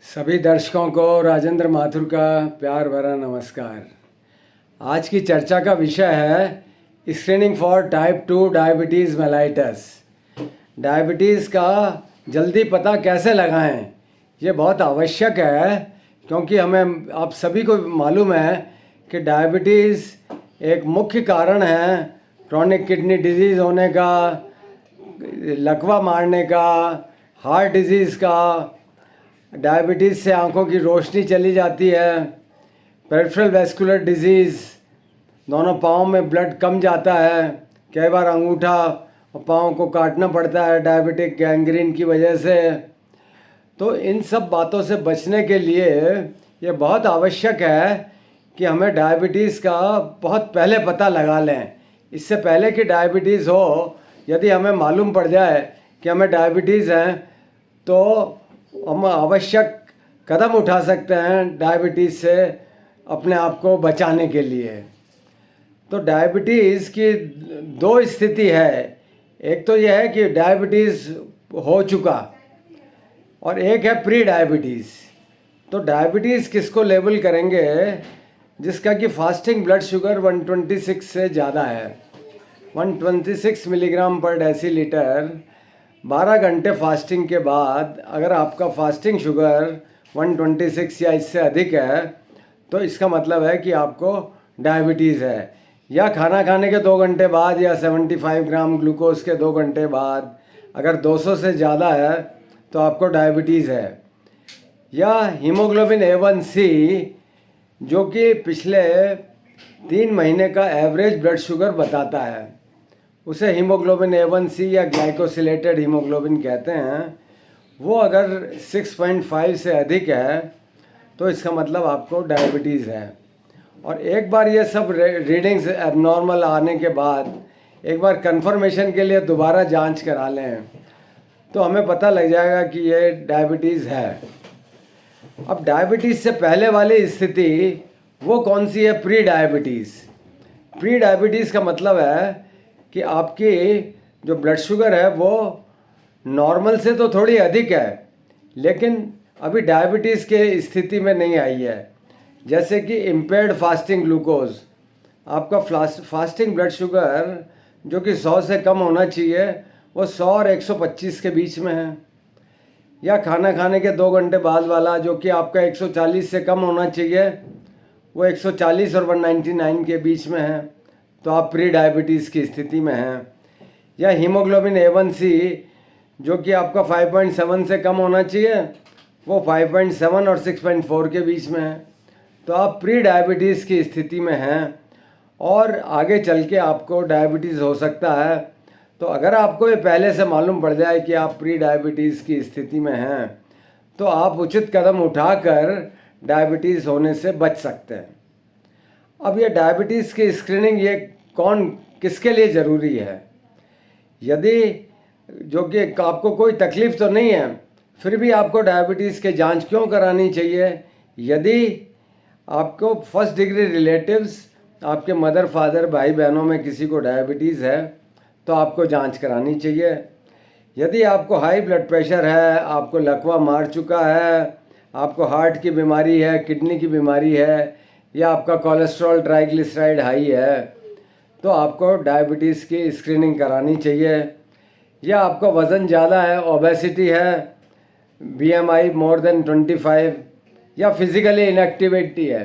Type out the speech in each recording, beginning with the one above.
सभी दर्शकों को राजेंद्र माथुर का प्यार भरा नमस्कार। आज की चर्चा का विषय है screening for type 2 diabetes mellitus. Diabetes का जल्दी पता कैसे लगाएं, ये बहुत आवश्यक है क्योंकि हमें आप सभी को मालूम है कि डायबिटीज़ एक मुख्य कारण है क्रॉनिक किडनी डिजीज़ होने का, लकवा मारने का, हार्ट डिजीज़ का। डायबिटीज़ से आंखों की रोशनी चली जाती है, पेरिफेरल वैस्कुलर डिजीज़, दोनों पाँव में ब्लड कम जाता है, कई बार अंगूठा और पाँव को काटना पड़ता है डायबिटिक गैंग्रीन की वजह से। तो इन सब बातों से बचने के लिए ये बहुत आवश्यक है कि हमें डायबिटीज़ का बहुत पहले पता लगा लें। इससे पहले कि डायबिटीज़ हो, यदि हमें मालूम पड़ जाए कि हमें डायबिटीज़ है तो हम आवश्यक कदम उठा सकते हैं डायबिटीज़ से अपने आप को बचाने के लिए। तो डायबिटीज़ की दो स्थिति है, एक तो यह है कि डायबिटीज़ हो चुका और एक है प्री डायबिटीज़। तो डायबिटीज़ किसको लेबल करेंगे? जिसका कि फास्टिंग ब्लड शुगर 126 से ज़्यादा है, 126 मिलीग्राम पर डेसीलीटर। 12 घंटे फास्टिंग के बाद अगर आपका फास्टिंग शुगर 126 या इससे अधिक है तो इसका मतलब है कि आपको डायबिटीज़ है। या खाना खाने के 2 घंटे बाद या 75 ग्राम ग्लूकोज के 2 घंटे बाद अगर 200 से ज़्यादा है तो आपको डायबिटीज़ है। या हीमोग्लोबिन A1C जो कि पिछले 3 महीने का एवरेज ब्लड शुगर बताता है, उसे हीमोग्लोबिन A1C या ग्लाइकोसिलेटेड हीमोग्लोबिन कहते हैं। वो अगर 6.5 से अधिक है तो इसका मतलब आपको डायबिटीज़ है। और एक बार ये सब रीडिंग्स एबनॉर्मल आने के बाद एक बार कंफर्मेशन के लिए दोबारा जांच करा लें तो हमें पता लग जाएगा कि ये डायबिटीज़ है। अब डायबिटीज़ से पहले वाली स्थिति वो कौन सी है? Pre diabetes. प्री डायबिटीज़ का मतलब है कि आपकी जो ब्लड शुगर है वो नॉर्मल से तो थोड़ी अधिक है लेकिन अभी डायबिटीज़ के स्थिति में नहीं आई है। जैसे कि इम्पेयर्ड फास्टिंग ग्लूकोज, आपका फास्टिंग ब्लड शुगर जो कि 100 से कम होना चाहिए वो 100 और 125 के बीच में है। या खाना खाने के 2 घंटे बाद वाला जो कि आपका 140 से कम होना चाहिए वो 140 और 199 के बीच में है, तो आप प्री डायबिटीज़ की स्थिति में हैं। या हीमोग्लोबिन A1C जो कि आपका 5.7 से कम होना चाहिए वो 5.7 और 6.4 के बीच में है, तो आप प्री डायबिटीज़ की स्थिति में हैं और आगे चल के आपको डायबिटीज़ हो सकता है। तो अगर आपको ये पहले से मालूम पड़ जाए कि आप प्री डायबिटीज़ की स्थिति में हैं तो आप उचित कदम उठाकर डायबिटीज़ होने से बच सकते हैं। अब ये डायबिटीज़ की स्क्रीनिंग ये किसके लिए ज़रूरी है? यदि जो कि आपको कोई तकलीफ़ तो नहीं है फिर भी आपको डायबिटीज़ के जांच क्यों करानी चाहिए? यदि आपको फर्स्ट डिग्री रिलेटिव्स, आपके मदर फादर भाई बहनों में किसी को डायबिटीज़ है तो आपको जांच करानी चाहिए। यदि आपको हाई ब्लड प्रेशर है, आपको लकवा मार चुका है, आपको हार्ट की बीमारी है, किडनी की बीमारी है, या आपका कोलेस्ट्रॉल ट्राइग्लिसराइड हाई है तो आपको डायबिटीज़ की स्क्रीनिंग करानी चाहिए। या आपका वज़न ज़्यादा है, ओबेसिटी है, BMI मोर देन 25, या फिज़िकली इनएक्टिविटी है,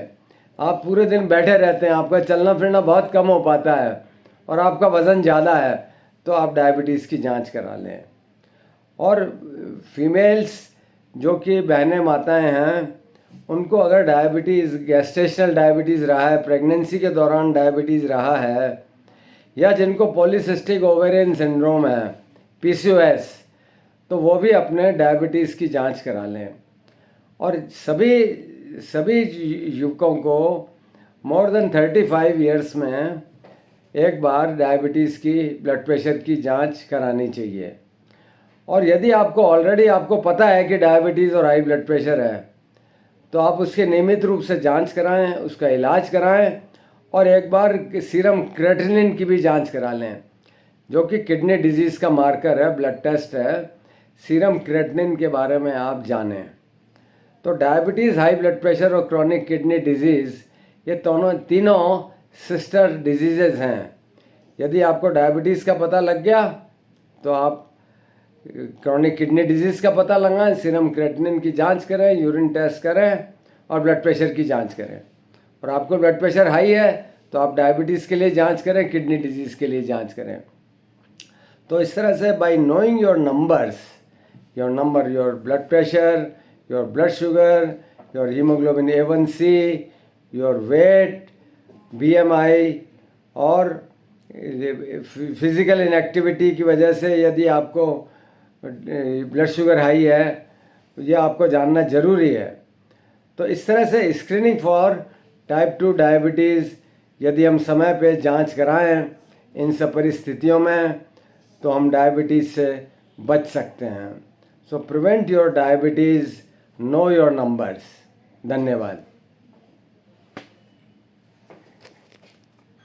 आप पूरे दिन बैठे रहते हैं, आपका चलना फिरना बहुत कम हो पाता है और आपका वज़न ज़्यादा है तो आप डायबिटीज़ की जांच करा लें। और फीमेल्स जो कि बहनें माताएं हैं उनको अगर डायबिटीज़, गेस्टेशनल डायबिटीज़ रहा है, प्रेगनेंसी के दौरान डायबिटीज़ रहा है, या जिनको पॉलीसिस्टिक ओवेरियन सिंड्रोम है, PCOS, तो वो भी अपने डायबिटीज़ की जांच करा लें। और सभी युवकों को मोर देन 35 इयर्स में एक बार डायबिटीज़ की, ब्लड प्रेशर की जांच करानी चाहिए। और यदि आपको ऑलरेडी आपको पता है कि डायबिटीज़ और हाई ब्लड प्रेशर है तो आप उसके नियमित रूप से जांच कराएं, उसका इलाज कराएं और एक बार सीरम क्रेटिनिन की भी जांच करा लें जो कि किडनी डिजीज़ का मार्कर है, ब्लड टेस्ट है। सीरम क्रेटिनिन के बारे में आप जानें। तो डायबिटीज़, हाई ब्लड प्रेशर और क्रॉनिक किडनी डिजीज़ ये तीनों सिस्टर डिजीज़ेज़ हैं। यदि आपको डायबिटीज़ का पता लग गया तो आप क्रॉनिक किडनी डिजीज़ का पता लगाएं, सीरम क्रेटिनिन की जांच करें, यूरिन टेस्ट करें और ब्लड प्रेशर की जांच करें। और आपको ब्लड प्रेशर हाई है तो आप डायबिटीज़ के लिए जांच करें, किडनी डिजीज़ के लिए जांच करें। तो इस तरह से bye knowing your numbers, your blood pressure, your blood sugar, your haemoglobin A1C, your weight, BMI और फिज़िकल इनएक्टिविटी की वजह से यदि आपको ब्लड शुगर हाई है, ये आपको जानना ज़रूरी है। तो इस तरह से स्क्रीनिंग फॉर टाइप 2 डायबिटीज़ यदि हम समय पे जांच कराएं इन सब परिस्थितियों में तो हम डायबिटीज़ से बच सकते हैं। So prevent your diabetes, know your numbers. धन्यवाद।